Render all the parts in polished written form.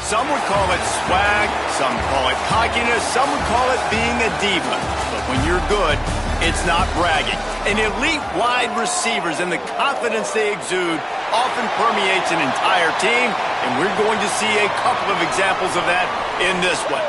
Some would call it swag, some call it cockiness, some would call it being a diva. But when you're good, it's not bragging. And elite wide receivers and the confidence they exude often permeates an entire team, and we're going to see a couple of examples of that in this one.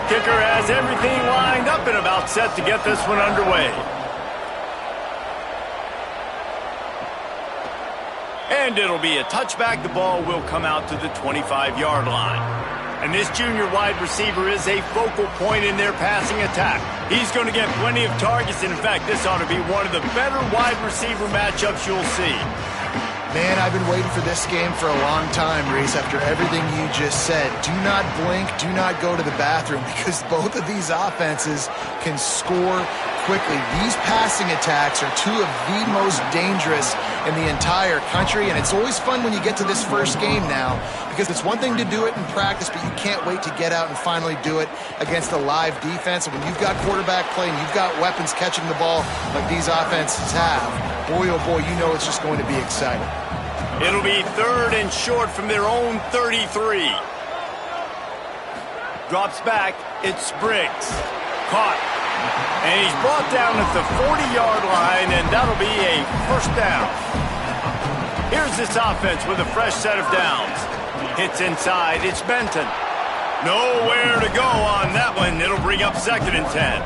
Kicker has everything lined up and about set to get this one underway. And it'll be a touchback. The ball will come out to the 25-yard line. And this junior wide receiver is a focal point in their passing attack. He's going to get plenty of targets. In fact, this ought to be one of the better wide receiver matchups you'll see. Man, I've been waiting for this game for a long time, Reese, after everything you just said. Do not blink, do not go to the bathroom, because both of these offenses can score quickly. These passing attacks are two of the most dangerous in the entire country, and it's always fun when you get to this first game now, because it's one thing to do it in practice, but you can't wait to get out and finally do it against a live defense. And when you've got quarterback play and you've got weapons catching the ball like these offenses have, boy, oh boy, you know it's just going to be exciting. It'll be 3rd and short from their own 33. Drops back, it's Spriggs. Caught. And he's brought down at the 40-yard line, and that'll be a first down. Here's this offense with a fresh set of downs. Hits inside, it's Benton. Nowhere to go on that one. It'll bring up 2nd and 10.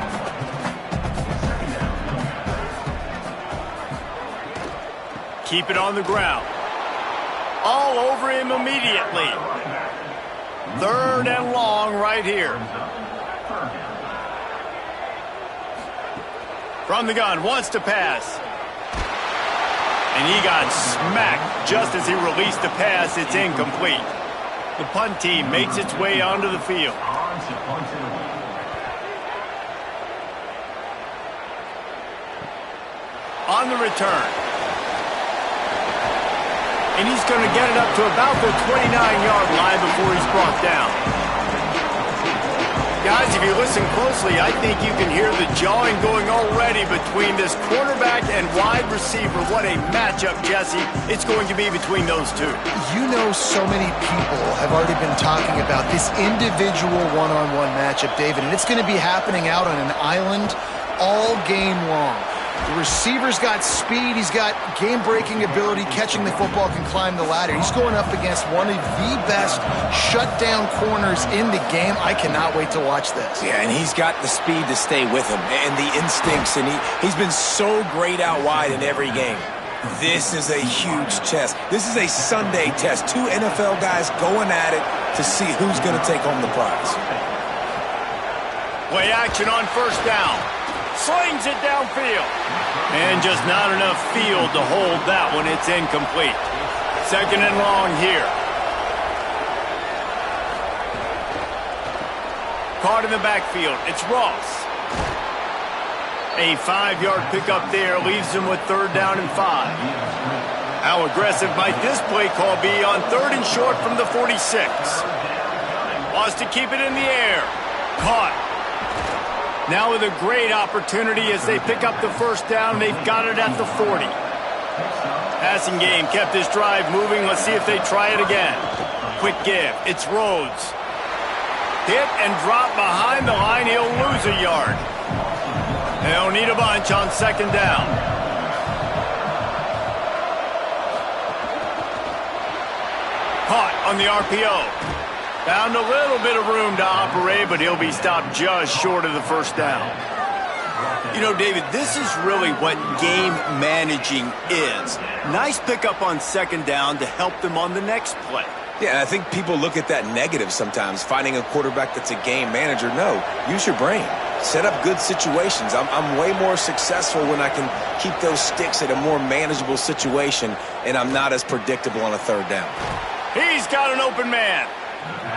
Keep it on the ground. All over him immediately. 3rd and long right here. From the gun, wants to pass. And he got smacked just as he released the pass. It's incomplete. The punt team makes its way onto the field. On the return. And he's going to get it up to about the 29-yard line before he's brought down. Guys, if you listen closely, I think you can hear the jawing going already between this quarterback and wide receiver. What a matchup, Jesse, it's going to be between those two. You know, so many people have already been talking about this individual one-on-one matchup, David, and it's going to be happening out on an island all game long. The receiver's got speed, he's got game-breaking ability, catching the football, can climb the ladder. He's going up against one of the best shutdown corners in the game. I cannot wait to watch this. Yeah, and he's got the speed to stay with him and the instincts, and he's been so great out wide in every game. This is a huge test. This is a Sunday test. 2 NFL guys going at it to see who's going to take home the prize. Play action on first down. Slings it downfield. And just not enough field to hold that one. It's incomplete. 2nd and long here. Caught in the backfield. It's Ross. A 5-yard pickup there leaves him with 3rd down and 5. How aggressive might this play call be on 3rd and short from the 46? Wants to keep it in the air. Caught. Now with a great opportunity as they pick up the first down. They've got it at the 40. Passing game kept this drive moving. Let's see if they try it again. Quick give. It's Rhodes. Hit and drop behind the line. He'll lose a yard. They'll need a bunch on 2nd down. Caught on the RPO. Found a little bit of room to operate, but he'll be stopped just short of the first down. You know, David, this is really what game managing is. Nice pickup on 2nd down to help them on the next play. Yeah, I think people look at that negative sometimes, finding a quarterback that's a game manager. No, use your brain. Set up good situations. I'm way more successful when I can keep those sticks at a more manageable situation, and I'm not as predictable on a 3rd down. He's got an open man.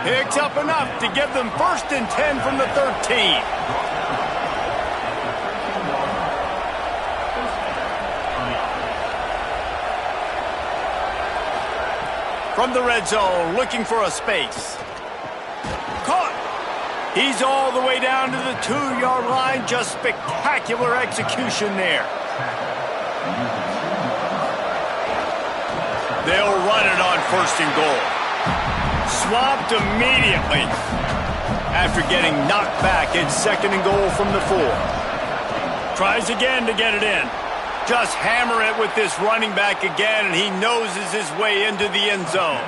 Picks up enough to give them 1st and 10 from the 13. From the red zone, looking for a space. Caught. He's all the way down to the 2-yard line. Just spectacular execution there. They'll run it on 1st and goal. Swamped immediately. After getting knocked back, it's 2nd and goal from the 4. Tries again to get it in. Just hammer it with this running back again, and he noses his way into the end zone.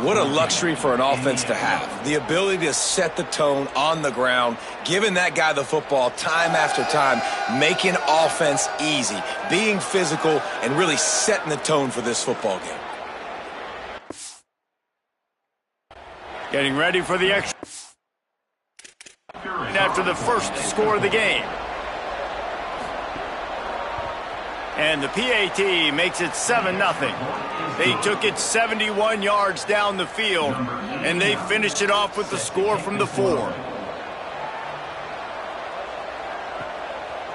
What a luxury for an offense to have. The ability to set the tone on the ground, giving that guy the football time after time, making offense easy, being physical, and really setting the tone for this football game. Getting ready for the extra after the first score of the game. And the PAT makes it 7-0. They took it 71 yards down the field, and they finished it off with the score from the 4.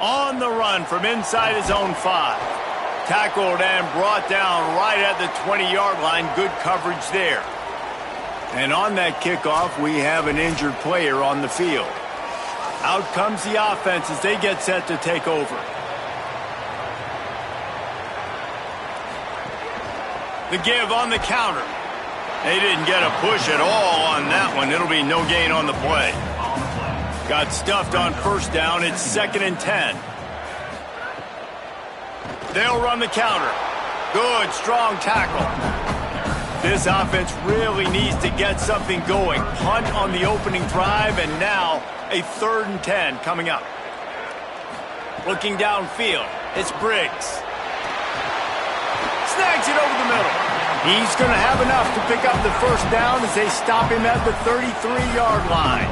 On the run from inside his own 5. Tackled and brought down right at the 20-yard line. Good coverage there. And on that kickoff, we have an injured player on the field. Out comes the offense as they get set to take over. The give on the counter. They didn't get a push at all on that one. It'll be no gain on the play. Got stuffed on 1st down. It's 2nd and 10. They'll run the counter. Good, strong tackle. This offense really needs to get something going. Punt on the opening drive, and now a 3rd and 10 coming up. Looking downfield, it's Briggs. Snags it over the middle. He's going to have enough to pick up the 1st down as they stop him at the 33-yard line.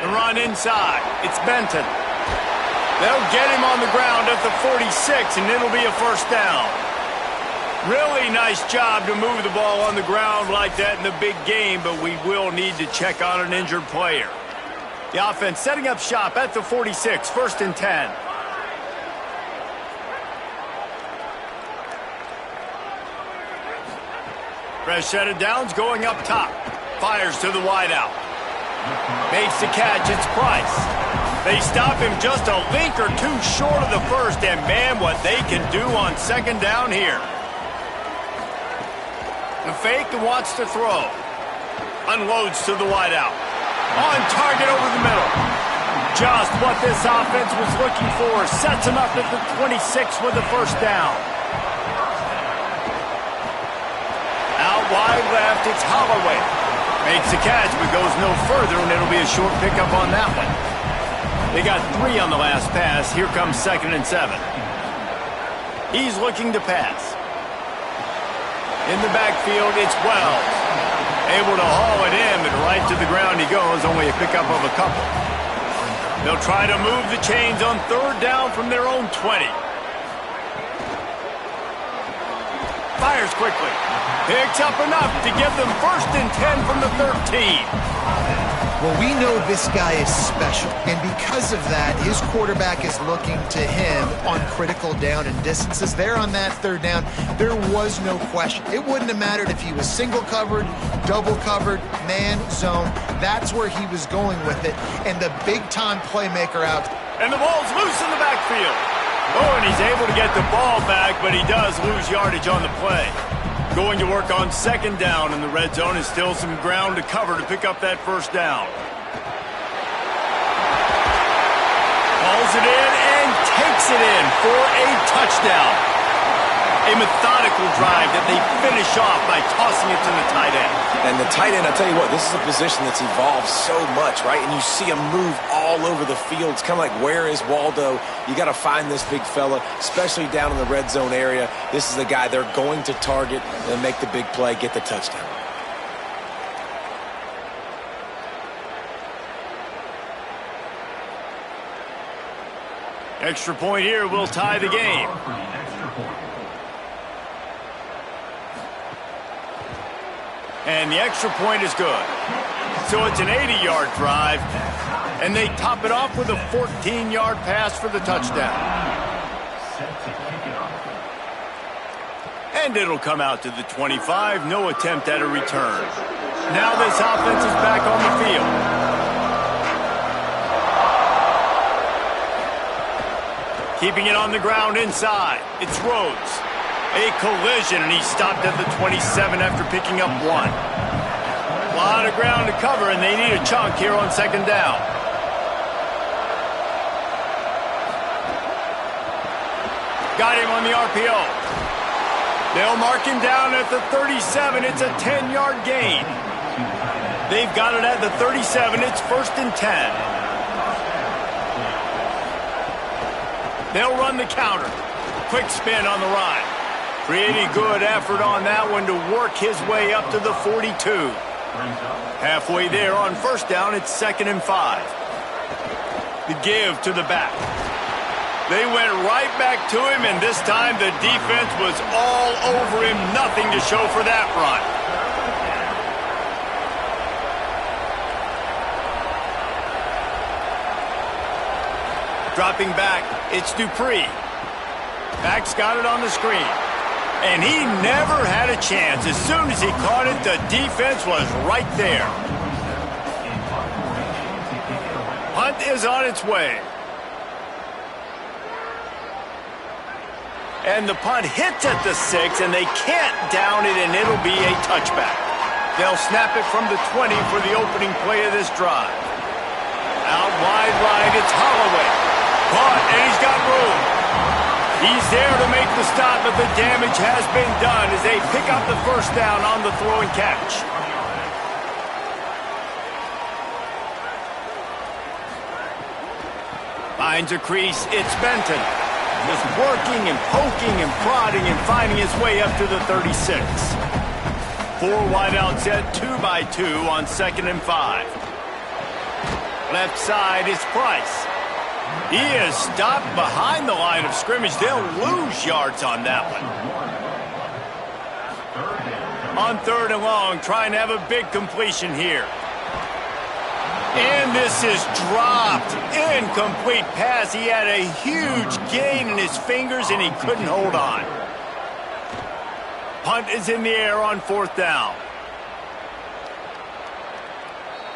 The run inside. It's Benton. They'll get him on the ground at the 46, and it'll be a 1st down. Really nice job to move the ball on the ground like that in the big game, but we will need to check on an injured player. The offense setting up shop at the 46, 1st and 10. Fresh set of downs going up top. Fires to the wideout. Makes the catch, it's Price. They stop him just a link or two short of the 1st, and man, what they can do on 2nd down here. The fake and wants to throw. Unloads to the wideout. On target over the middle. Just what this offense was looking for. Sets him up at the 26 with the 1st down. Out wide left, it's Holloway. Makes the catch, but goes no further, and it'll be a short pickup on that one. They got 3 on the last pass. Here comes 2nd and 7. He's looking to pass. In the backfield, it's Wells. Able to haul it in, but right to the ground he goes. Only a pickup of a couple. They'll try to move the chains on 3rd down from their own 20. Fires quickly. Picks up enough to give them 1st and 10 from the 13. Well, we know this guy is special, and because of that, his quarterback is looking to him on critical down and distances. There on that 3rd down, there was no question. It wouldn't have mattered if he was single covered, double covered, man, zone. That's where he was going with it, and the big-time playmaker out. And the ball's loose in the backfield. Oh, and he's able to get the ball back, but he does lose yardage on the play. Going to work on 2nd down in the red zone, is still some ground to cover to pick up that 1st down. Hauls it in and takes it in for a touchdown. A methodical drive that they finish off by tossing it to the tight end. And the tight end, I'll tell you what, this is a position that's evolved so much, right? And you see him move all over the field. It's kind of like, where is Waldo? You got to find this big fella, especially down in the red zone area. This is the guy they're going to target and make the big play, get the touchdown. Extra point here will tie the game. And the extra point is good. So it's an 80-yard drive, and they top it off with a 14-yard pass for the touchdown. And it'll come out to the 25. No attempt at a return. Now this offense is back on the field. Keeping it on the ground inside. It's Rhodes. A collision, and he stopped at the 27 after picking up 1. A lot of ground to cover, and they need a chunk here on second down. Got him on the RPO. They'll mark him down at the 37. It's a 10-yard gain. They've got it at the 37. It's 1st and 10. They'll run the counter. Quick spin on the ride. Pretty good effort on that one to work his way up to the 42. Halfway there on 1st down, it's 2nd and 5. The give to the back. They went right back to him, and this time the defense was all over him. Nothing to show for that run. Dropping back, it's Dupree. Back's got it on the screen. And he never had a chance. As soon as he caught it, the defense was right there. Punt is on its way. And the punt hits at the 6, and they can't down it, and it'll be a touchback. They'll snap it from the 20 for the opening play of this drive. Out wide right, it's Holloway. Caught, and he's got room. He's there to make the stop, but the damage has been done as they pick up the 1st down on the throw and catch. Finds a crease, it's Benton. Just working and poking and prodding and finding his way up to the 36. 4 wideouts set 2 by 2 on 2nd and 5. Left side is Price. He is stopped behind the line of scrimmage. They'll lose yards on that one. On 3rd and long, trying to have a big completion here. And this is dropped. Incomplete pass. He had a huge gain in his fingers, and he couldn't hold on. Punt is in the air on 4th down.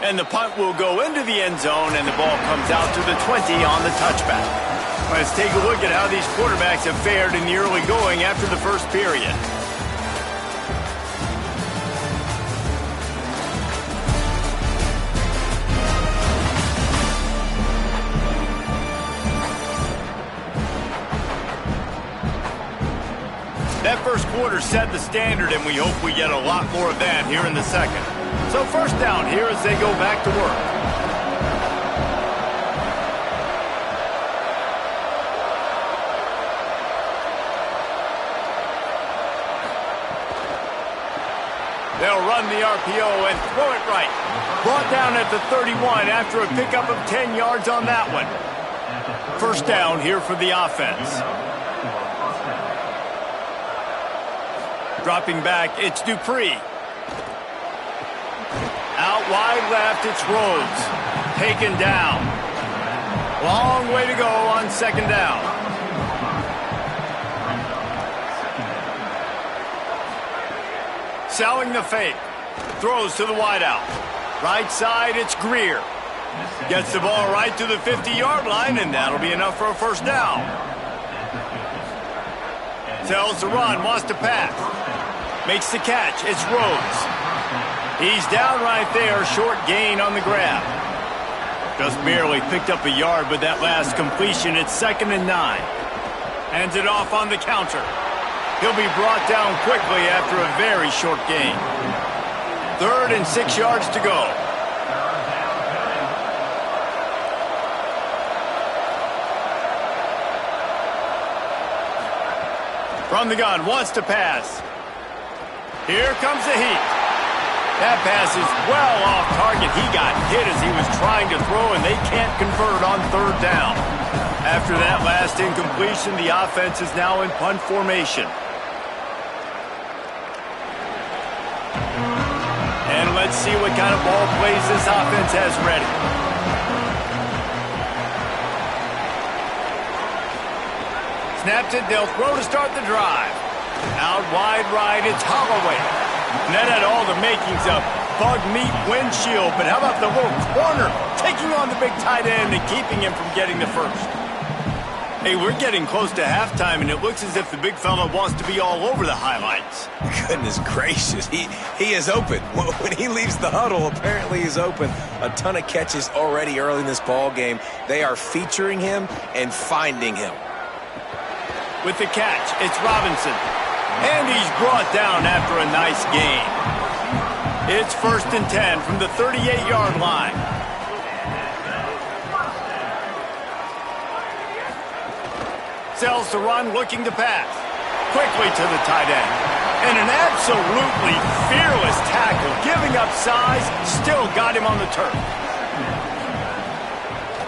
And the punt will go into the end zone, and the ball comes out to the 20 on the touchback. Let's take a look at how these quarterbacks have fared in the early going after the 1st period. That 1st quarter set the standard, and we hope we get a lot more of that here in the 2nd. So 1st down here as they go back to work. They'll run the RPO and throw it right. Brought down at the 31 after a pickup of 10 yards on that one. 1st down here for the offense. Dropping back, it's Dupree. Out wide left, it's Rhodes. Taken down. Long way to go on 2nd down. Selling the fake. Throws to the wideout. Right side, it's Greer. Gets the ball right to the 50-yard line, and that'll be enough for a 1st down. Tells the run, wants to pass. Makes the catch, it's Rhodes. He's down right there, short gain on the grab. Just barely picked up a yard with that last completion. It's 2nd and 9. Hands it off on the counter. He'll be brought down quickly after a very short gain. 3rd and 6 yards to go. From the gun, wants to pass. Here comes the heat. That pass is well off target. He got hit as he was trying to throw, and they can't convert on 3rd down. After that last incompletion, the offense is now in punt formation. And let's see what kind of ball plays this offense has ready. Snaps it, they'll throw to start the drive. Out wide right, it's Holloway. And that had all the makings of bug meat windshield, but how about the little corner taking on the big tight end and keeping him from getting the first? Hey, we're getting close to halftime, and it looks as if the big fella wants to be all over the highlights. Goodness gracious, he is open. When he leaves the huddle, apparently he's open. A ton of catches already early in this ball game. They are featuring him and finding him. With the catch, it's Robinson. And he's brought down after a nice gain. It's 1st and 10 from the 38-yard line. Sells the run, looking to pass. Quickly to the tight end. And an absolutely fearless tackle. Giving up size, still got him on the turf.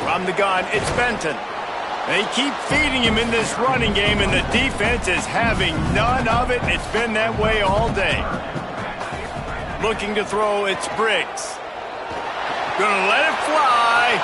From the gun, it's Benton. They keep feeding him in this running game, and the defense is having none of it. It's been that way all day. Looking to throw, it's Briggs. Gonna let it fly.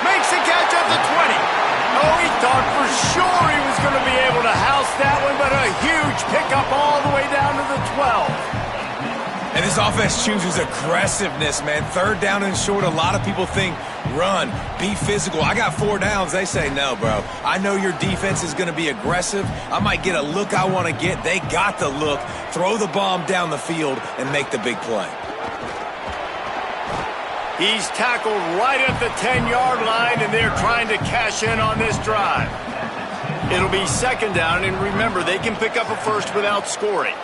Makes the catch at the 20. Oh, he thought for sure he was going to be able to house that one, but a huge pickup all the way down to the 12. And this offense chooses aggressiveness, man. 3rd down and short, a lot of people think run, be physical. I got 4 downs. They say, no, bro. I know your defense is going to be aggressive. I might get a look I want to get. They got the look. Throw the bomb down the field and make the big play. He's tackled right at the 10-yard line, and they're trying to cash in on this drive. It'll be 2nd down, and remember, they can pick up a first without scoring.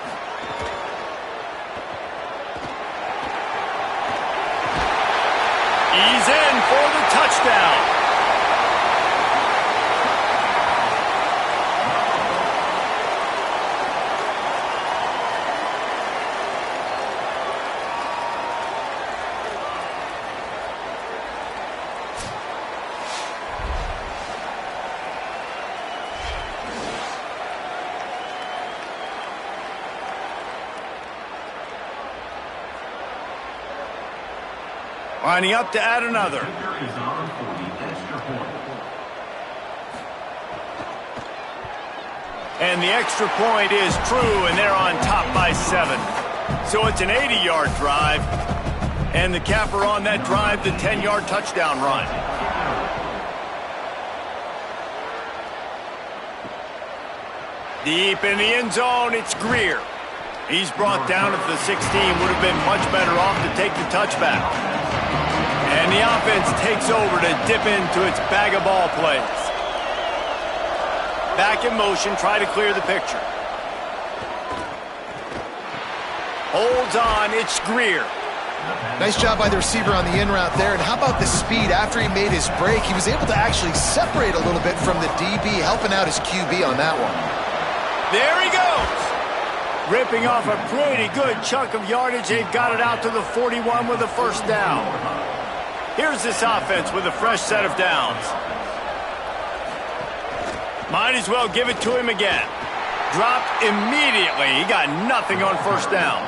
He's in for the touchdown. Lining up to add another. And the extra point is true, and they're on top by 7. So it's an 80-yard drive. And the capper on that drive, the 10-yard touchdown run. Deep in the end zone, it's Greer. He's brought down at the 16. Would have been much better off to take the touchback. And the offense takes over to dip into its bag of ball plays. Back in motion, try to clear the picture. Holds on, it's Greer. Nice job by the receiver on the in route there. And how about the speed? After he made his break, he was able to actually separate a little bit from the DB, helping out his QB on that one. There he goes. Ripping off a pretty good chunk of yardage. They've got it out to the 41 with a 1st down. Here's this offense with a fresh set of downs. Might as well give it to him again. Dropped immediately. He got nothing on 1st down.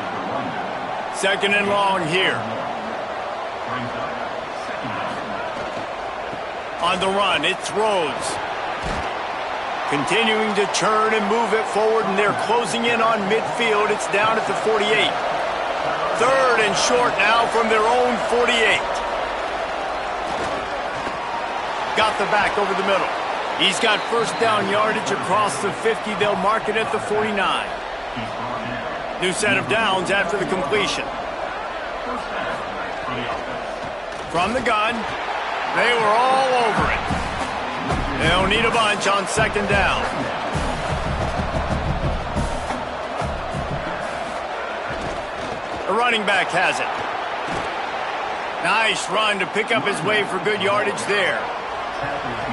2nd and long here. On the run, it's Rhodes. Continuing to churn and move it forward, and they're closing in on midfield. It's down at the 48. 3rd and short now from their own 48. Got the back over the middle. He's got 1st down yardage across the 50. They'll mark it at the 49. New set of downs after the completion. From the gun, they were all over it. They'll need a bunch on 2nd down. The running back has it. Nice run to pick up his way for good yardage there.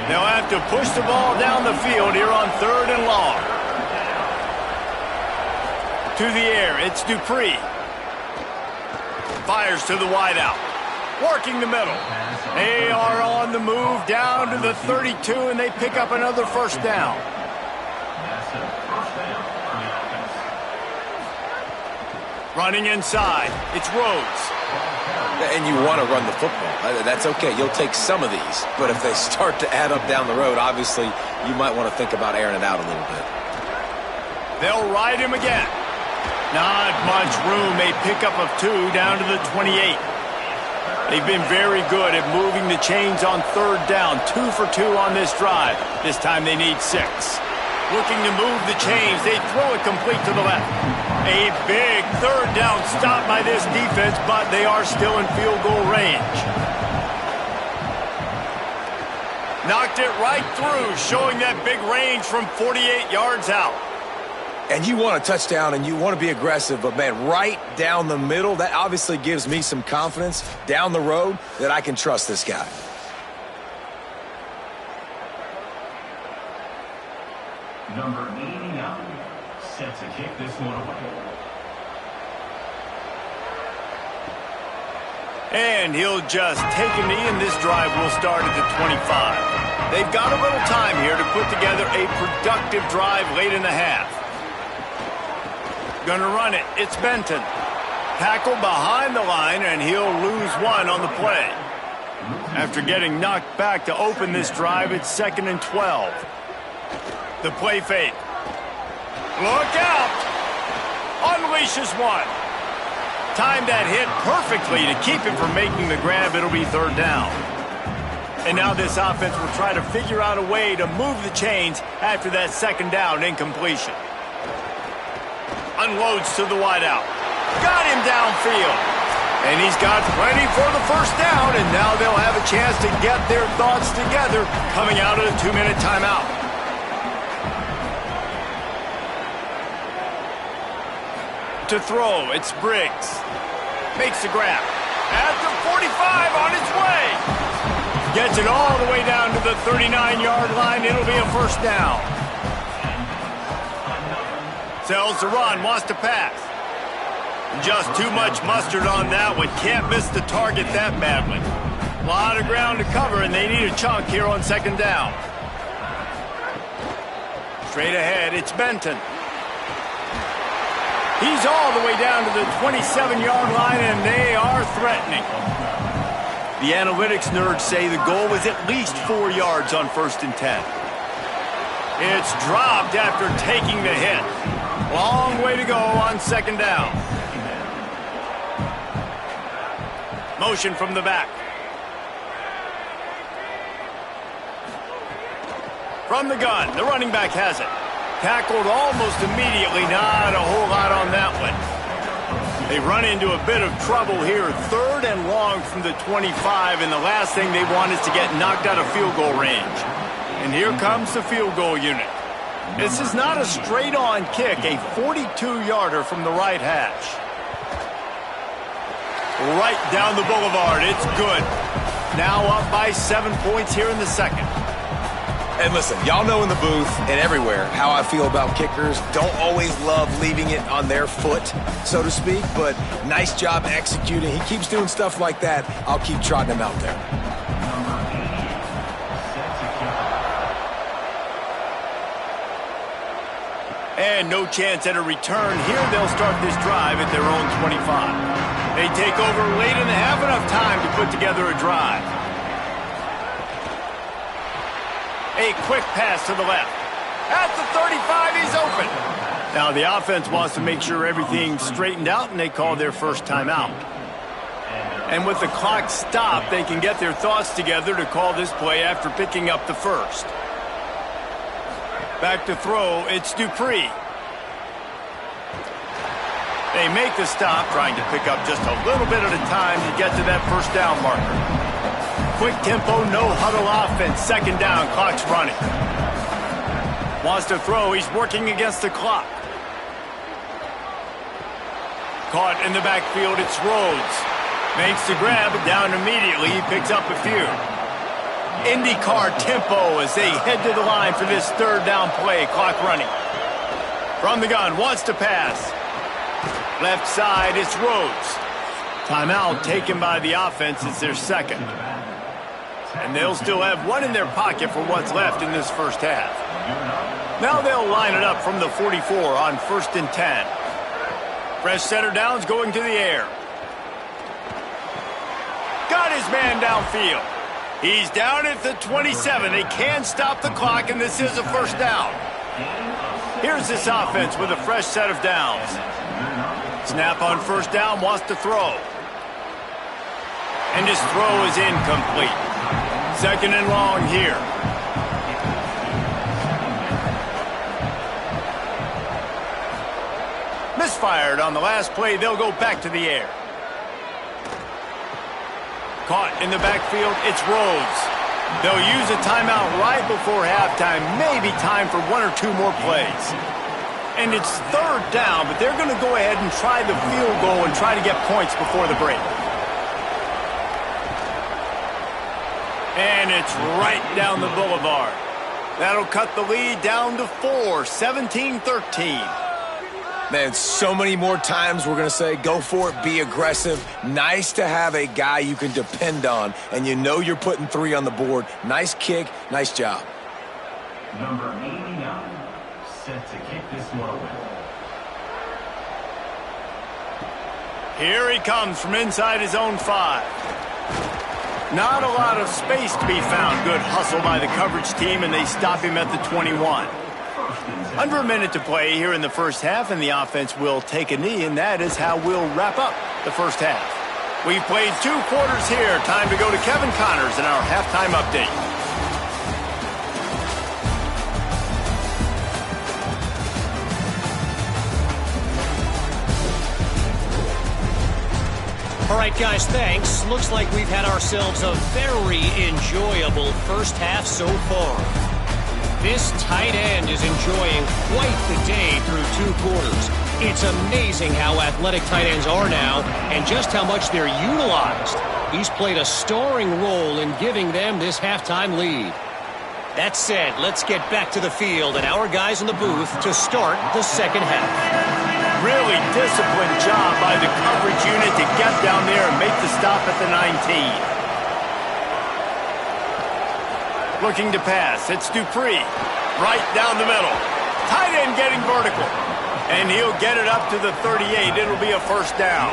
They'll have to push the ball down the field here on 3rd and long. To the air, it's Dupree. Fires to the wideout. Working the middle. They are on the move down to the 32, and they pick up another 1st down. Running inside, it's Rhodes. And you want to run the football. That's okay. You'll take some of these. But if they start to add up down the road, obviously, you might want to think about airing it out a little bit. They'll ride him again. Not much room. A pickup of 2 down to the 28. They've been very good at moving the chains on third down. 2 for 2 on this drive. This time they need 6. Looking to move the chains. They throw it complete to the left. A big third down stop by this defense, but they are still in field goal range. Knocked it right through, showing that big range from 48 yards out. And you want a touchdown and you want to be aggressive, but, man, right down the middle, that obviously gives me some confidence down the road that I can trust this guy. Number 89, set to kick this one away. And he'll just take a knee, and this drive will start at the 25. They've got a little time here to put together a productive drive late in the half. Gonna run it. It's Benton. Tackle behind the line, and he'll lose 1 on the play. After getting knocked back to open this drive, it's 2nd and 12. The play fake. Look out! Unleashes 1. Timed that hit perfectly to keep him from making the grab. It'll be 3rd down. And now this offense will try to figure out a way to move the chains after that 2nd down incompletion. Unloads to the wideout. Got him downfield. And he's got plenty for the 1st down, and now they'll have a chance to get their thoughts together coming out of the 2-minute timeout. To throw, it's Briggs. Makes the grab. At the 45, on its way. Gets it all the way down to the 39-yard line. It'll be a 1st down. Sells the run, wants to pass. Just too much mustard on that one. Can't miss the target that badly. A lot of ground to cover, and they need a chunk here on 2nd down. Straight ahead, it's Benton. He's all the way down to the 27-yard line, and they are threatening. The analytics nerds say the goal is at least 4 yards on 1st and 10. It's dropped after taking the hit. Long way to go on 2nd down. Motion from the back. From the gun, the running back has it. Tackled almost immediately, not a whole lot on that one. They run into a bit of trouble here. 3rd and long from the 25, and the last thing they want is to get knocked out of field goal range. And here comes the field goal unit. This is not a straight-on kick, a 42-yarder from the right hash. Right down the boulevard, it's good. Now up by 7 points here in the 2nd. And listen, y'all know in the booth and everywhere how I feel about kickers. Don't always love leaving it on their foot, so to speak, but nice job executing. He keeps doing stuff like that. I'll keep trotting him out there. And no chance at a return here. They'll start this drive at their own 25. They take over late in the half, enough time to put together a drive. A quick pass to the left. At the 35, he's open. Now the offense wants to make sure everything's straightened out, and they call their 1st timeout. And with the clock stopped, they can get their thoughts together to call this play after picking up the 1st. Back to throw, it's Dupree. They make the stop, trying to pick up just a little bit at a time to get to that 1st down marker. Quick tempo, no huddle offense. 2nd down, clock's running. Wants to throw, he's working against the clock. Caught in the backfield, it's Rhodes. Makes the grab, down immediately, he picks up a few. IndyCar tempo as they head to the line for this 3rd down play. Clock running. From the gun, wants to pass. Left side, it's Rhodes. Timeout taken by the offense. It's their 2nd. And they'll still have 1 in their pocket for what's left in this 1st half. Now they'll line it up from the 44 on 1st and 10. Fresh center downs going to the air. Got his man downfield. He's down at the 27. They can stop the clock, and this is a 1st down. Here's this offense with a fresh set of downs. Snap on first down, wants to throw. And his throw is incomplete. Second and long here. Misfired on the last play. They'll go back to the air. Caught in the backfield. It's Rhodes. They'll use a timeout right before halftime. Maybe time for one or two more plays. And it's third down, but they're going to go ahead and try the field goal and try to get points before the break. And it's right down the boulevard. That'll cut the lead down to 4, 17-13. Man, so many more times we're going to say, go for it, be aggressive. Nice to have a guy you can depend on, and you know you're putting 3 on the board. Nice kick, nice job. Number 89, set to kick this one away. Here he comes from inside his own 5. Not a lot of space to be found. Good hustle by the coverage team, and they stop him at the 21. Under a minute to play here in the first half, and the offense will take a knee, and that is how we'll wrap up the first half. We've played 2 quarters here. Time to go to Kevin Connors in our halftime update. All right, guys, thanks. Looks like we've had ourselves a very enjoyable first half so far. This tight end is enjoying quite the day through 2 quarters. It's amazing how athletic tight ends are now and just how much they're utilized. He's played a starring role in giving them this halftime lead. That said, let's get back to the field and our guys in the booth to start the second half. Really disciplined job by the coverage unit to get down there and make the stop at the 19. Looking to pass. It's Dupree. Right down the middle. Tight end getting vertical. And he'll get it up to the 38. It'll be a first down.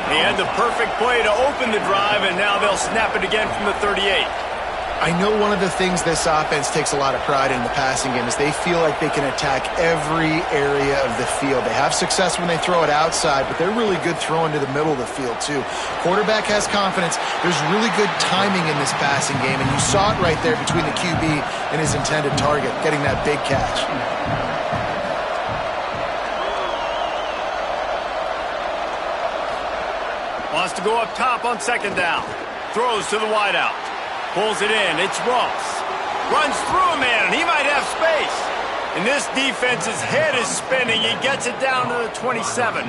He had the perfect play to open the drive, and now they'll snap it again from the 38. I know one of the things this offense takes a lot of pride in the passing game is they feel like they can attack every area of the field. They have success when they throw it outside, but they're really good throwing to the middle of the field too. Quarterback has confidence. There's really good timing in this passing game, and you saw it right there between the QB and his intended target, getting that big catch. Wants to go up top on second down. Throws to the wideout. Pulls it in. It's Ross. Runs through a man, and he might have space. And this defense's head is spinning. He gets it down to the 27.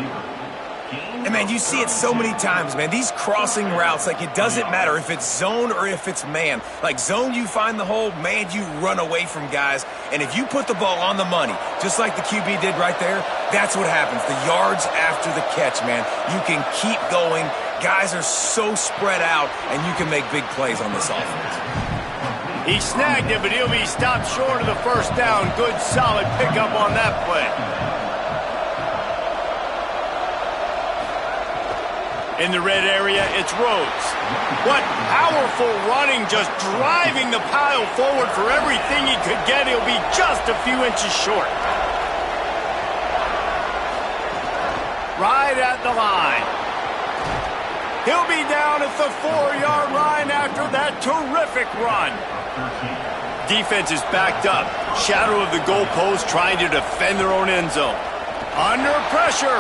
And, man, you see it so many times, man. These crossing routes, like, it doesn't matter if it's zone or if it's man. Like, zone, you find the hole. Man, you run away from guys. And if you put the ball on the money, just like the QB did right there, that's what happens. The yards after the catch, man. You can keep going. Guys are so spread out, and you can make big plays on this offense. He snagged it, but he'll be stopped short of the first down. Good, solid pickup on that play. In the red area, it's Rhodes. What powerful running, just driving the pile forward for everything he could get. He'll be just a few inches short. Right at the line. He'll be down at the 4-yard line after that terrific run. Defense is backed up. Shadow of the goalpost trying to defend their own end zone. Under pressure.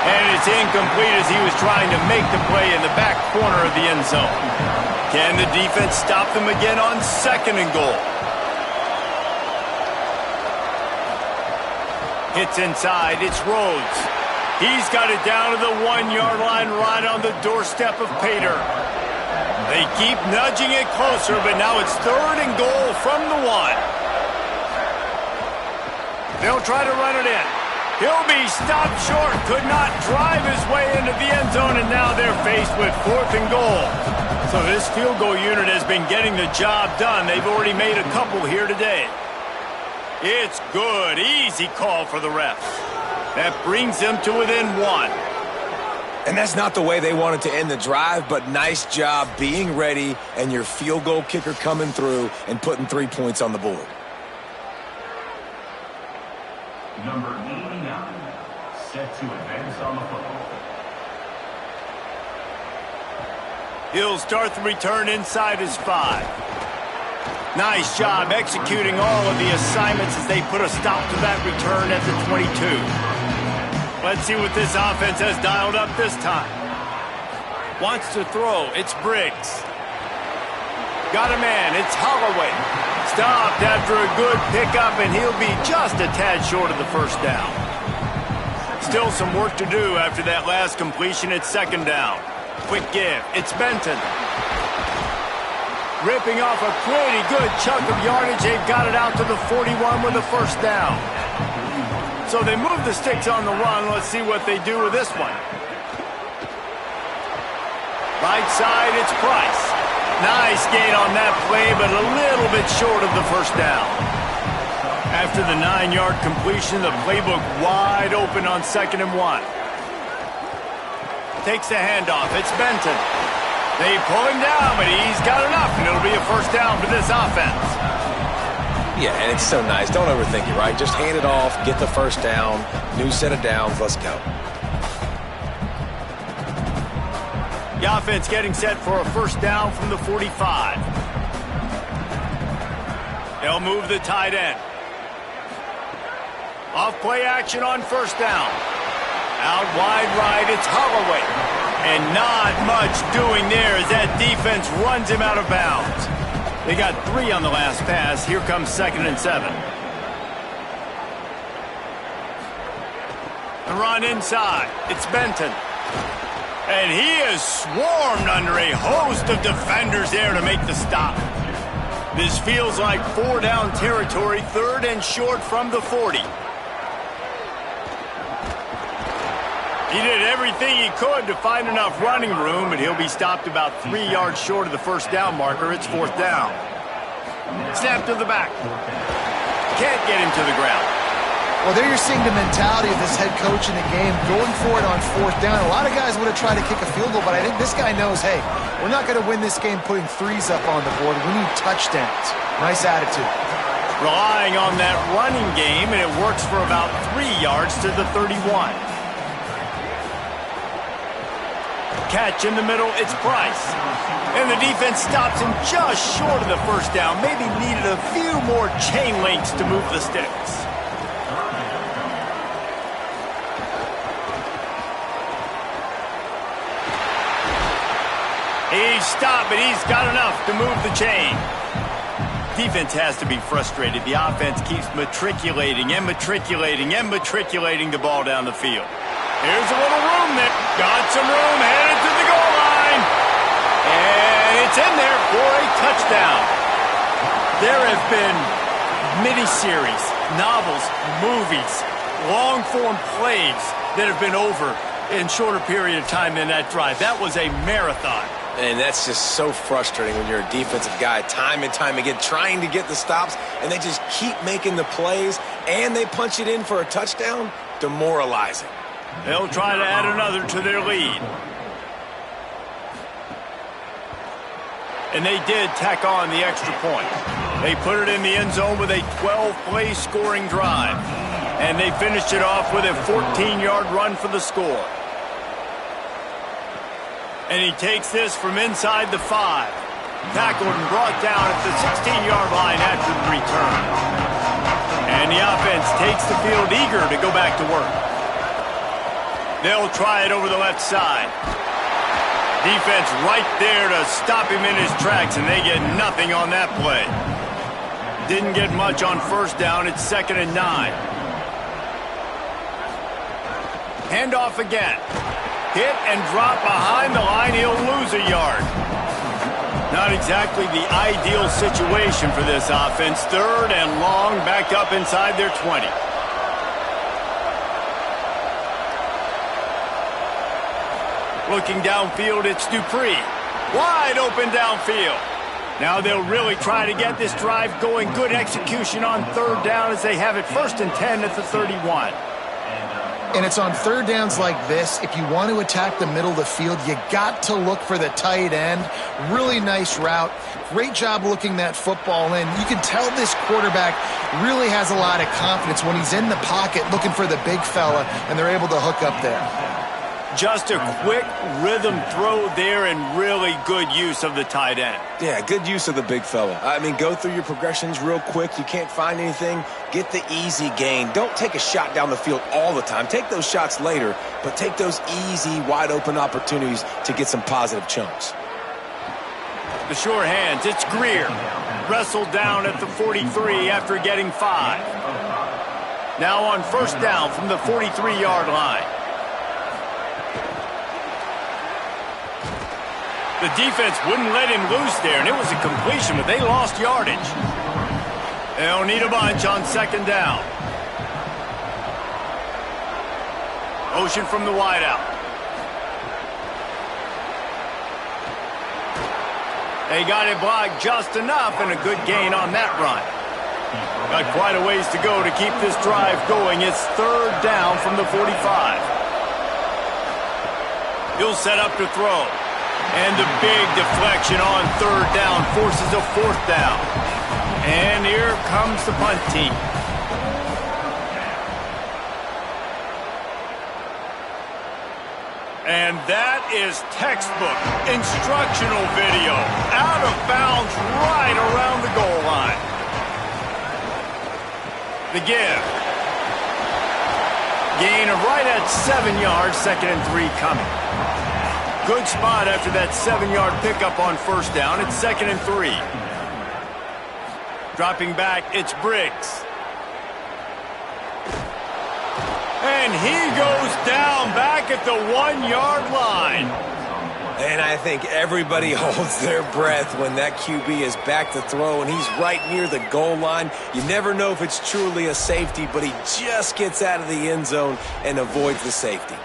And it's incomplete as he was trying to make the play in the back corner of the end zone. Can the defense stop them again on second and goal? Hits inside. It's Rhodes. He's got it down to the 1-yard line right on the doorstep of Pater. They keep nudging it closer, but now it's third and goal from the 1. They'll try to run it in. He'll be stopped short. Could not drive his way into the end zone, and now they're faced with fourth and goal. So this field goal unit has been getting the job done. They've already made a couple here today. It's good. Easy call for the refs. That brings them to within 1. And that's not the way they wanted to end the drive, but nice job being ready and your field goal kicker coming through and putting 3 points on the board. number 89, set to advance on the football. He'll start the return inside his 5. Nice job executing all of the assignments as they put a stop to that return at the 22. Let's see what this offense has dialed up this time. Wants to throw. It's Briggs. Got a man. It's Holloway. Stopped after a good pickup, and he'll be just a tad short of the first down. Still some work to do after that last completion. It's second down. Quick give. It's Benton. Ripping off a pretty good chunk of yardage. They've got it out to the 41 with a first down. So they move the sticks on the run. Let's see what they do with this one. Right side, it's Price. Nice gain on that play, but a little bit short of the first down. After the 9-yard completion, the playbook wide open on 2nd and 1. Takes the handoff. It's Benton. They pull him down, but he's got enough, and it'll be a first down for this offense. Yeah, and it's so nice. Don't overthink it, right? Just hand it off, get the first down, new set of downs, let's go. The offense getting set for a first down from the 45. They'll move the tight end. Off play action on first down. Out wide right, it's Holloway. And not much doing there as that defense runs him out of bounds. They got 3 on the last pass. Here comes 2nd and 7. The run inside. It's Benton. And he is swarmed under a host of defenders there to make the stop. This feels like 4-down territory, 3rd and short from the 40. He did everything he could to find enough running room, but he'll be stopped about 3 yards short of the first down marker. It's 4th down. Snap to the back. Can't get him to the ground. Well, there you're seeing the mentality of this head coach in the game, going for it on 4th down. A lot of guys would have tried to kick a field goal, but I think this guy knows, hey, we're not going to win this game putting 3s up on the board. We need touchdowns. Nice attitude. Relying on that running game, and it works for about 3 yards to the 31. Catch in the middle, it's Price. And the defense stops him just short of the first down. Maybe needed a few more chain links to move the sticks. He's stopped, but he's got enough to move the chain. Defense has to be frustrated. The offense keeps matriculating and matriculating and matriculating the ball down the field. Here's a little room there. Got some room, headed to the goal line. And it's in there for a touchdown. There have been miniseries, novels, movies, long-form plays that have been over in shorter period of time than that drive. That was a marathon. And that's just so frustrating when you're a defensive guy, time and time again, trying to get the stops, and they just keep making the plays, and they punch it in for a touchdown. Demoralizing. They'll try to add another to their lead. And they did tack on the extra point. They put it in the end zone with a 12-play scoring drive. And they finished it off with a 14-yard run for the score. And he takes this from inside the 5. Tackled and brought down at the 16-yard line after the return. And the offense takes the field eager to go back to work. They'll try it over the left side. Defense right there to stop him in his tracks, and they get nothing on that play. Didn't get much on first down. It's 2nd and 9. Handoff again. Hit and drop behind the line. He'll lose a yard. Not exactly the ideal situation for this offense. 3rd and long, back up inside their 20. Looking downfield, it's Dupree. Wide open downfield. Now they'll really try to get this drive going. Good execution on 3rd down as they have it 1st and 10 at the 31. And it's on third downs like this, if you want to attack the middle of the field, you got to look for the tight end. Really nice route. Great job looking that football in. You can tell this quarterback really has a lot of confidence when he's in the pocket looking for the big fella, and they're able to hook up there. Just a quick rhythm throw there and really good use of the tight end. Yeah, good use of the big fella. I mean, go through your progressions real quick. You can't find anything. Get the easy gain. Don't take a shot down the field all the time. Take those shots later, but take those easy, wide-open opportunities to get some positive chunks. The sure hands, it's Greer. Wrestled down at the 43 after getting 5. Now on first down from the 43-yard line. The defense wouldn't let him loose there, and it was a completion, but they lost yardage. They'll need a bunch on second down. Motion from the wideout. They got it blocked just enough, and a good gain on that run. Got quite a ways to go to keep this drive going. It's third down from the 45. He'll set up to throw. And the big deflection on third down forces a fourth down. And here comes the punt team. And that is textbook instructional video. Out of bounds right around the goal line. The give. Gain of right at 7 yards, 2nd and 3 coming. Good spot after that 7-yard pickup on first down. It's 2nd and 3. Dropping back, it's Briggs. And he goes down back at the 1-yard line. And I think everybody holds their breath when that QB is back to throw and he's right near the goal line. You never know if it's truly a safety, but he just gets out of the end zone and avoids the safety.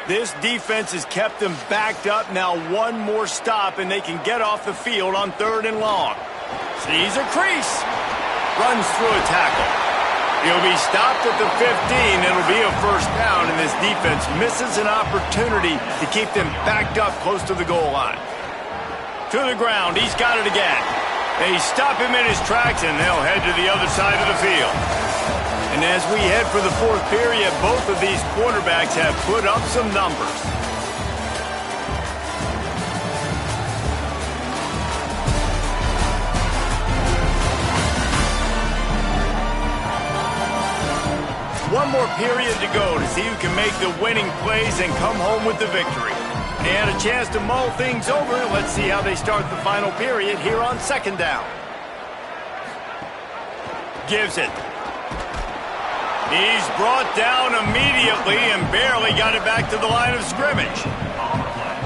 This defense has kept them backed up. Now one more stop, and they can get off the field on 3rd and long. Sees a crease. Runs through a tackle. He'll be stopped at the 15. It'll be a first down, and this defense misses an opportunity to keep them backed up close to the goal line. To the ground. He's got it again. They stop him in his tracks, and they'll head to the other side of the field. And as we head for the 4th period, both of these quarterbacks have put up some numbers. One more period to go to see who can make the winning plays and come home with the victory. And a chance to mull things over. Let's see how they start the final period here on 2nd down. Gives it. He's brought down immediately and barely got it back to the line of scrimmage.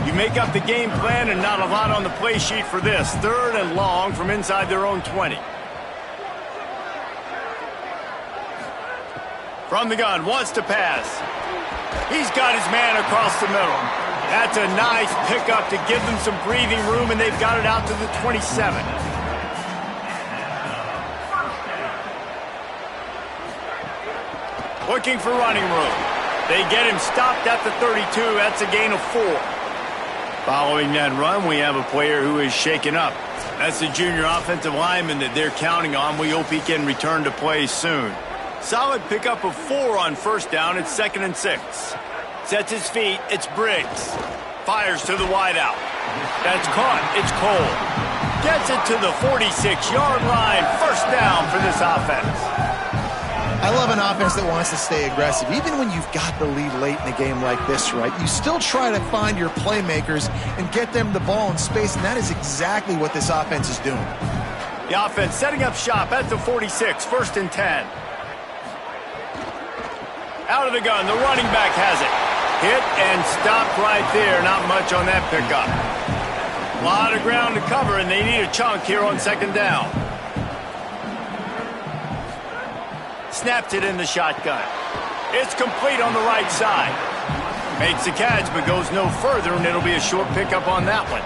You make up the game plan and not a lot on the play sheet for this. 3rd and long from inside their own 20. From the gun, wants to pass. He's got his man across the middle. That's a nice pickup to give them some breathing room, and they've got it out to the 27. Looking for running room. They get him stopped at the 32. That's a gain of 4. Following that run, we have a player who is shaken up. That's the junior offensive lineman that they're counting on. We hope he can return to play soon. Solid pickup of 4 on first down. It's 2nd and 6. Sets his feet. It's Briggs. Fires to the wideout. That's caught. It's Cole. Gets it to the 46-yard line. First down for this offense. I love an offense that wants to stay aggressive. Even when you've got the lead late in a game like this, right, you still try to find your playmakers and get them the ball in space, and that is exactly what this offense is doing. The offense setting up shop at the 46, 1st and 10. Out of the gun, the running back has it. Hit and stopped right there. Not much on that pickup. A lot of ground to cover, and they need a chunk here on 2nd down. Snaps it in the shotgun. It's complete on the right side. Makes the catch, but goes no further, and it'll be a short pickup on that one.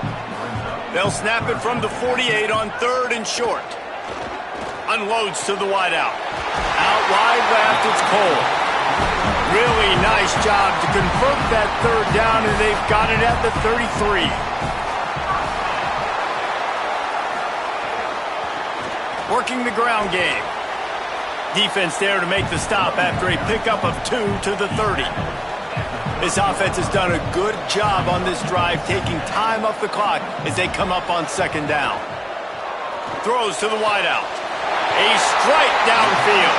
They'll snap it from the 48 on 3rd and short. Unloads to the wideout. Out wide left, it's Cole. Really nice job to convert that third down, and they've got it at the 33. Working the ground game. Defense there to make the stop after a pickup of 2 to the 30. This offense has done a good job on this drive, taking time off the clock as they come up on second down. Throws to the wideout. A strike downfield.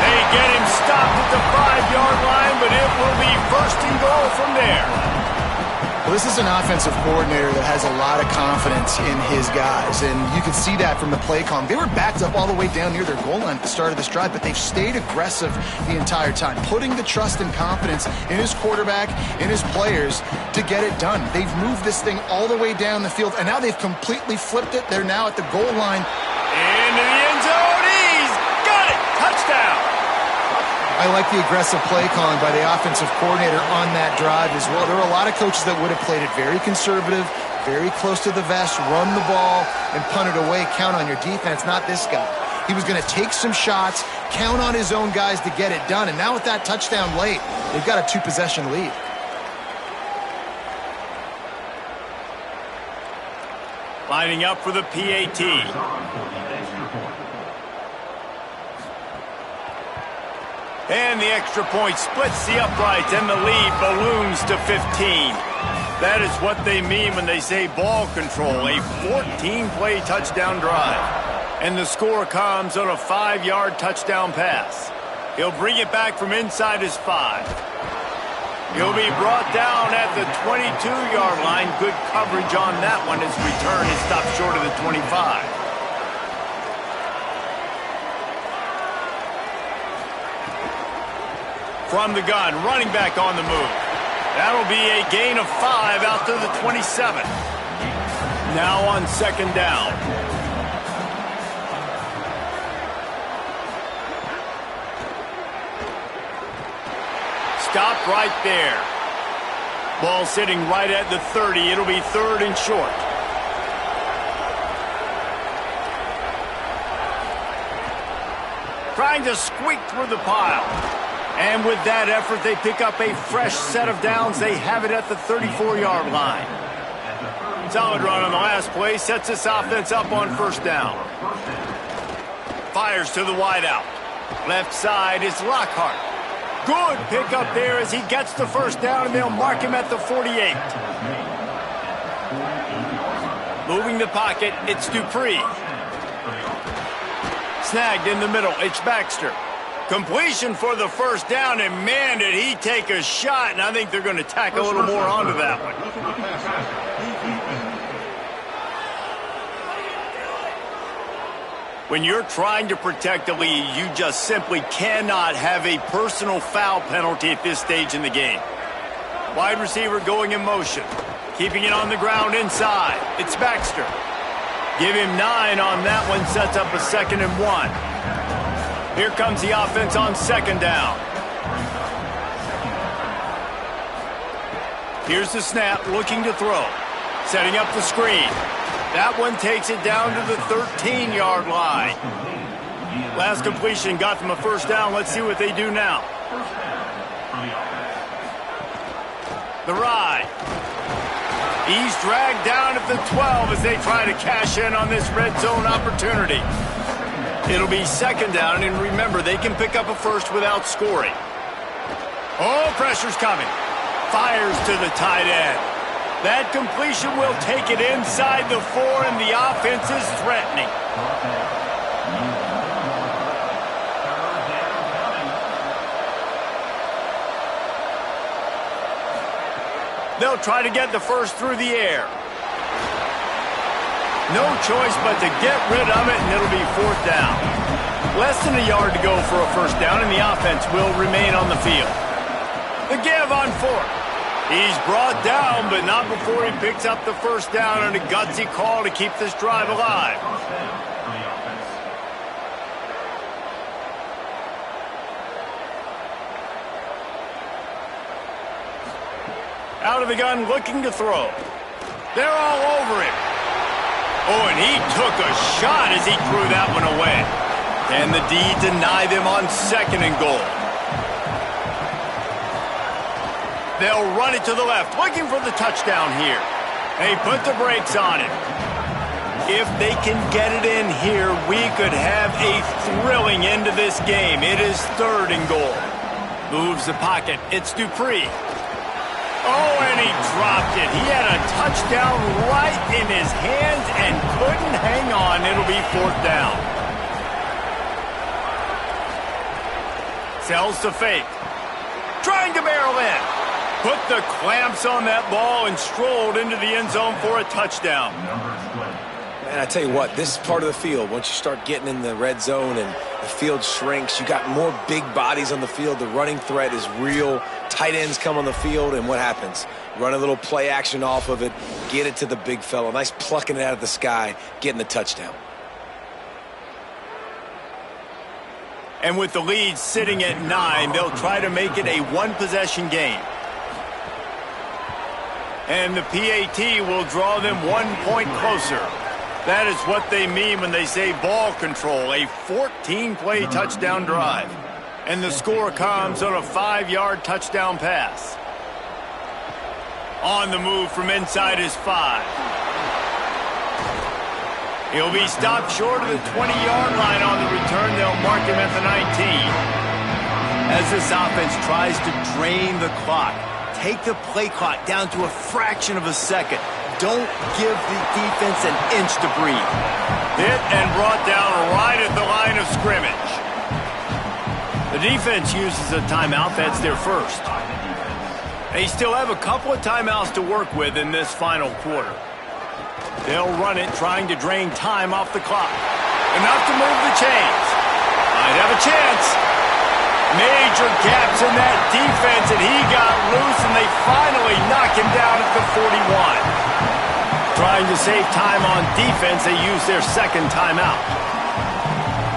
They get him stopped at the 5-yard line, but it will be first and goal from there. Well, this is an offensive coordinator that has a lot of confidence in his guys, and you can see that from the play calling. They were backed up all the way down near their goal line at the start of this drive, but they've stayed aggressive the entire time, putting the trust and confidence in his quarterback, in his players, to get it done. They've moved this thing all the way down the field, and now they've completely flipped it. They're now at the goal line. Into the end zone. He's got it. Touchdown. I like the aggressive play calling by the offensive coordinator on that drive as well. There were a lot of coaches that would have played it very conservative, very close to the vest, run the ball, and punt it away. Count on your defense, not this guy. He was going to take some shots, count on his own guys to get it done. And now with that touchdown late, they've got a 2-possession lead. Lining up for the PAT. And the extra point splits the uprights, and the lead balloons to 15. That is what they mean when they say ball control, a 14-play touchdown drive. And the score comes on a 5-yard touchdown pass. He'll bring it back from inside his 5. He'll be brought down at the 22-yard line. Good coverage on that one. His return is stopped short of the 25. From the gun, running back on the move. That'll be a gain of 5 out to the 27. Now on second down. Stop right there. Ball sitting right at the 30. It'll be third and short. Trying to squeak through the pile. And with that effort, they pick up a fresh set of downs. They have it at the 34-yard line. Solid run on the last play. Sets this offense up on first down. Fires to the wideout. Left side is Lockhart. Good pickup there as he gets the first down, and they'll mark him at the 48. Moving the pocket, it's Dupree. Snagged in the middle, it's Baxter. Completion for the first down, and man, did he take a shot, and I think they're going to tack a little more onto that one. When you're trying to protect a lead, you just simply cannot have a personal foul penalty at this stage in the game. Wide receiver going in motion. Keeping it on the ground inside. It's Baxter. Give him 9 on that one, sets up a 2nd and 1. Here comes the offense on second down. Here's the snap, looking to throw. Setting up the screen. That one takes it down to the 13-yard line. Last completion got them a first down. Let's see what they do now. The ride. He's dragged down at the 12 as they try to cash in on this red zone opportunity. It'll be second down, and remember, they can pick up a first without scoring. Oh, pressure's coming. Fires to the tight end. That completion will take it inside the 4, and the offense is threatening. They'll try to get the first through the air. No choice but to get rid of it, and it'll be fourth down. Less than a yard to go for a first down, and the offense will remain on the field. The give on fourth. He's brought down, but not before he picks up the first down on a gutsy call to keep this drive alive. Out of the gun, looking to throw. They're all over him. Oh, and he took a shot as he threw that one away. Can the D deny them on 2nd and goal? They'll run it to the left, looking for the touchdown here. They put the brakes on it. If they can get it in here, we could have a thrilling end to this game. It is 3rd and goal. Moves the pocket. It's Dupree. Oh, and he dropped it. He had a touchdown right in his hands and couldn't hang on. It'll be 4th down. Sells to fake. Trying to barrel in. Put the clamps on that ball and strolled into the end zone for a touchdown. Man, I tell you what, this part of the field, once you start getting in the red zone and the field shrinks, you got more big bodies on the field. The running threat is real. Tight ends come on the field, and what happens? Run a little play action off of it, get it to the big fella. Nice plucking it out of the sky, getting the touchdown. And with the lead sitting at 9, they'll try to make it a 1-possession game. And the PAT will draw them 1 point closer. That is what they mean when they say ball control, a 14-play touchdown drive. And the score comes on a 5-yard touchdown pass. On the move from inside is 5. He'll be stopped short of the 20-yard line on the return. They'll mark him at the 19. As this offense tries to drain the clock, take the play clock down to a fraction of a second. Don't give the defense an inch to breathe. Hit and brought down right at the line of scrimmage. The defense uses a timeout. That's their first. They still have a couple of timeouts to work with in this final quarter. They'll run it, trying to drain time off the clock. Enough to move the chains. Might have a chance. Major gaps in that defense, and he got loose, and they finally knock him down at the 41. Trying to save time on defense, they use their 2nd timeout.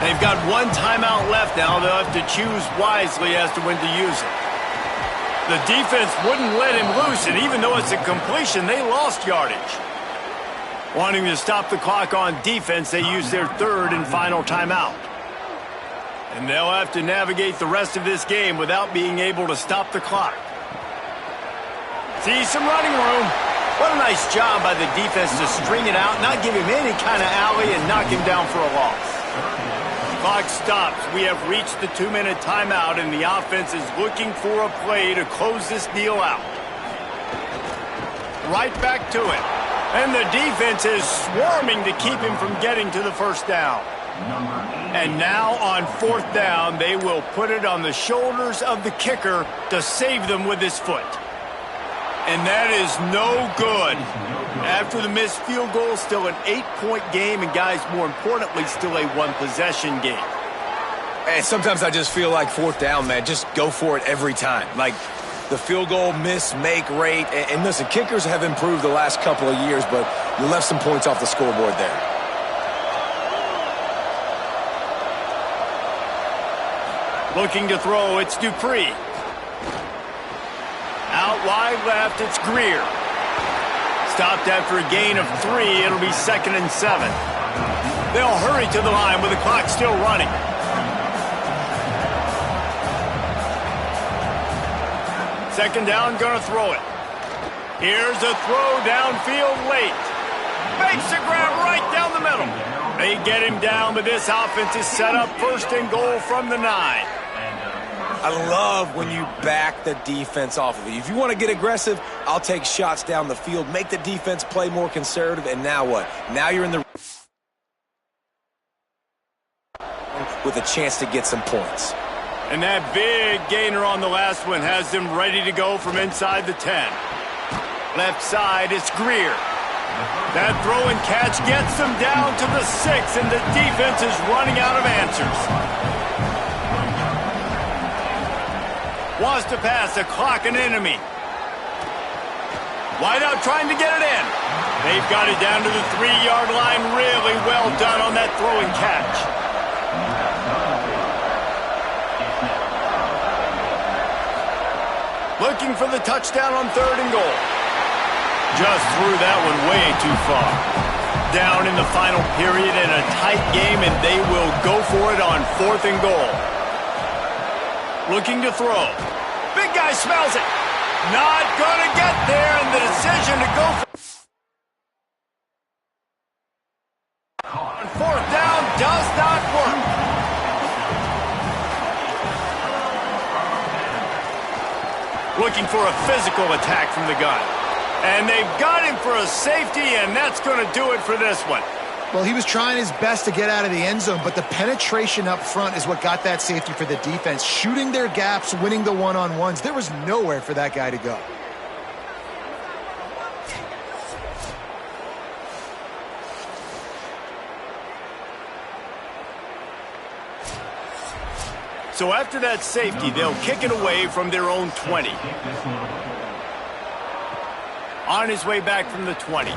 They've got 1 timeout left now. They'll have to choose wisely as to when to use it. The defense wouldn't let him loose, and even though it's a completion, they lost yardage. Wanting to stop the clock on defense, they use their 3rd and final timeout. And they'll have to navigate the rest of this game without being able to stop the clock. See some running room. What a nice job by the defense to string it out, not give him any kind of alley, and knock him down for a loss. Clock stops. We have reached the 2-minute timeout, and the offense is looking for a play to close this deal out. Right back to it. And the defense is swarming to keep him from getting to the 1st down. And now on 4th down, they will put it on the shoulders of the kicker to save them with his foot. And that is no good. After the missed field goal, still an 8-point game, and guys, more importantly, still a 1-possession game. And sometimes I just feel like 4th down, man, just go for it every time. Like the field goal miss, make rate. And listen, kickers have improved the last couple of years, but you left some points off the scoreboard there. Looking to throw, it's Dupree. Out wide left, it's Greer. Stopped after a gain of 3. It'll be 2nd and 7. They'll hurry to the line with the clock still running. Second down, gonna throw it. Here's a throw downfield late. Makes a grab right down the middle. They get him down, but this offense is set up 1st and goal from the 9. I love when you back the defense off of you. If you want to get aggressive, I'll take shots down the field, make the defense play more conservative, and now what? Now you're in the with a chance to get some points. And that big gainer on the last one has them ready to go from inside the 10. Left side, it's Greer. That throw and catch gets them down to the 6, and the defense is running out of answers. Wants to pass, the clock an enemy. Wide out trying to get it in. They've got it down to the 3-yard line. Really well done on that throw and catch. Looking for the touchdown on 3rd and goal. Just threw that one way too far. down in the final period in a tight game, and they will go for it on 4th and goal. Looking to throw. Big guy smells it. Not going to get there, and the decision to go for on 4th down does not work. Looking for a physical attack from the gun. And they've got him for a safety, and that's going to do it for this one. Well, he was trying his best to get out of the end zone, but the penetration up front is what got that safety for the defense. Shooting their gaps, winning the one-on-ones. There was nowhere for that guy to go. So after that safety, they'll kick it away from their own 20. On his way back from the 20.